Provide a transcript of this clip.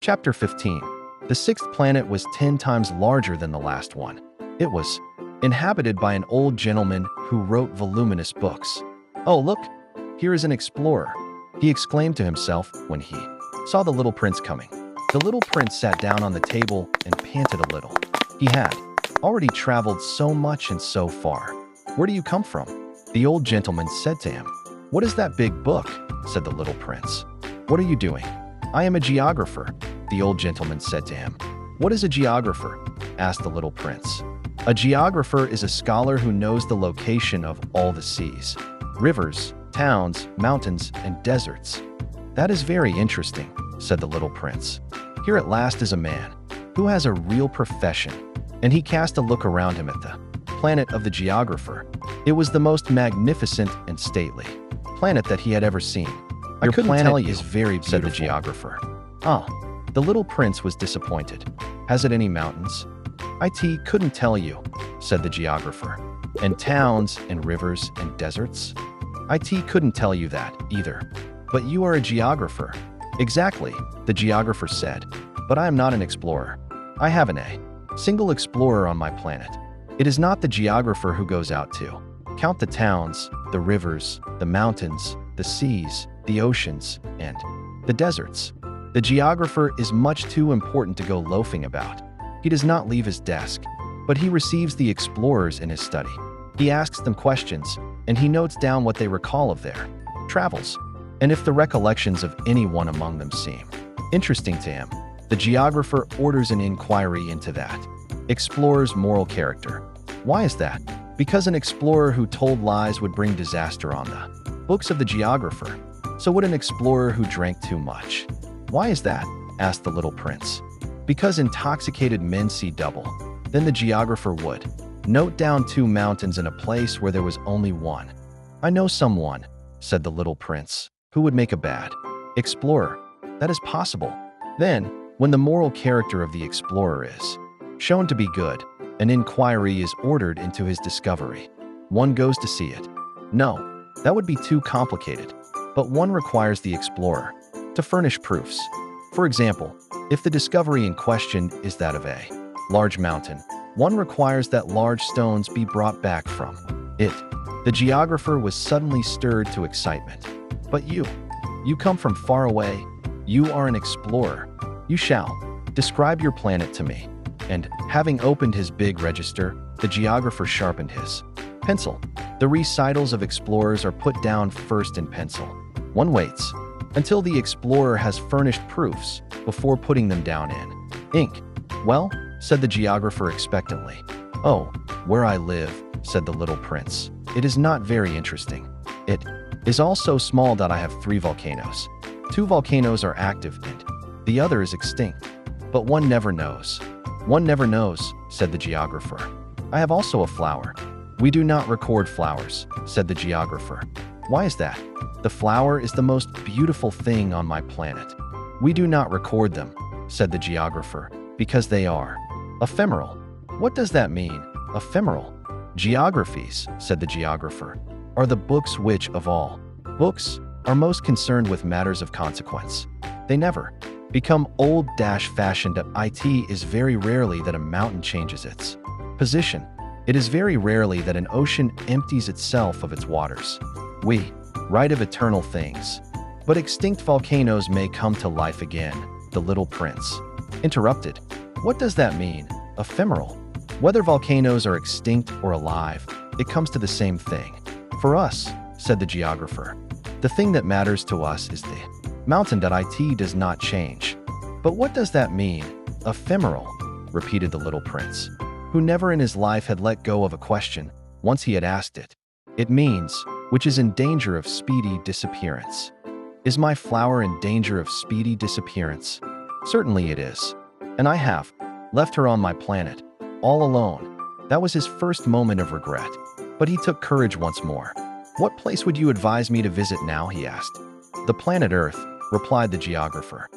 Chapter 15. The sixth planet was 10 times larger than the last one. It was inhabited by an old gentleman who wrote voluminous books. "Oh, look, here is an explorer," he exclaimed to himself when he saw the little prince coming. The little prince sat down on the table and panted a little. He had already traveled so much and so far. "Where do you come from?" the old gentleman said to him. "What is that big book?" said the little prince. "What are you doing?" "I am a geographer," the old gentleman said to him. "What is a geographer?" asked the little prince. "A geographer is a scholar who knows the location of all the seas, rivers, towns, mountains, and deserts." "That is very interesting," said the little prince. "Here at last is a man who has a real profession." And he cast a look around him at the planet of the geographer. It was the most magnificent and stately planet that he had ever seen. "Your planet is very beautiful," said the geographer. "Ah." The little prince was disappointed. "Has it any mountains?" "I couldn't tell you," said the geographer. "And towns and rivers and deserts?" "I couldn't tell you that either." "But you are a geographer." "Exactly," the geographer said. "But I am not an explorer. I have a single explorer on my planet. It is not the geographer who goes out to count the towns, the rivers, the mountains, the seas, the oceans, and the deserts. The geographer is much too important to go loafing about. He does not leave his desk, but he receives the explorers in his study. He asks them questions, and he notes down what they recall of their travels. And if the recollections of any one among them seem interesting to him, the geographer orders an inquiry into that explorer's moral character. Why is that? Because an explorer who told lies would bring disaster on the books of the geographer. So would an explorer who drank too much. "Why is that?" asked the little prince. "Because intoxicated men see double." Then the geographer would note down 2 mountains in a place where there was only one. "I know someone," said the little prince, "who would make a bad explorer." "That is possible." Then, when the moral character of the explorer is shown to be good, an inquiry is ordered into his discovery. One goes to see it. No, that would be too complicated, but one requires the explorer to furnish proofs. For example, if the discovery in question is that of a large mountain, one requires that large stones be brought back from it. The geographer was suddenly stirred to excitement. "But you come from far away. You are an explorer. You shall describe your planet to me." And, having opened his big register, the geographer sharpened his pencil. The recitals of explorers are put down first in pencil. One waits until the explorer has furnished proofs before putting them down in ink. "Well," said the geographer expectantly. "Oh, where I live," said the little prince. "It is not very interesting. It is all so small that I have 3 volcanoes. 2 volcanoes are active and the other is extinct. But one never knows." "One never knows," said the geographer. "I have also a flower." "We do not record flowers," said the geographer. "Why is that?" "The flower is the most beautiful thing on my planet." "We do not record them," said the geographer, "because they are ephemeral." "What does that mean, ephemeral?" "Geographies," said the geographer, "are the books which, of all books, are most concerned with matters of consequence. They never become old-fashioned. It is very rarely that a mountain changes its position. It is very rarely that an ocean empties itself of its waters. We write of eternal things. But extinct volcanoes may come to life again," the little prince interrupted. "What does that mean, ephemeral?" "Whether volcanoes are extinct or alive, it comes to the same thing. For us," said the geographer, "the thing that matters to us is the mountain that it does not change." "But what does that mean, ephemeral?" repeated the little prince, who never in his life had let go of a question once he had asked it. "It means, which is in danger of speedy disappearance." "Is my flower in danger of speedy disappearance?" "Certainly it is. And I have left her on my planet, all alone." That was his first moment of regret, but he took courage once more. "What place would you advise me to visit now?" he asked. "The planet Earth," replied the geographer.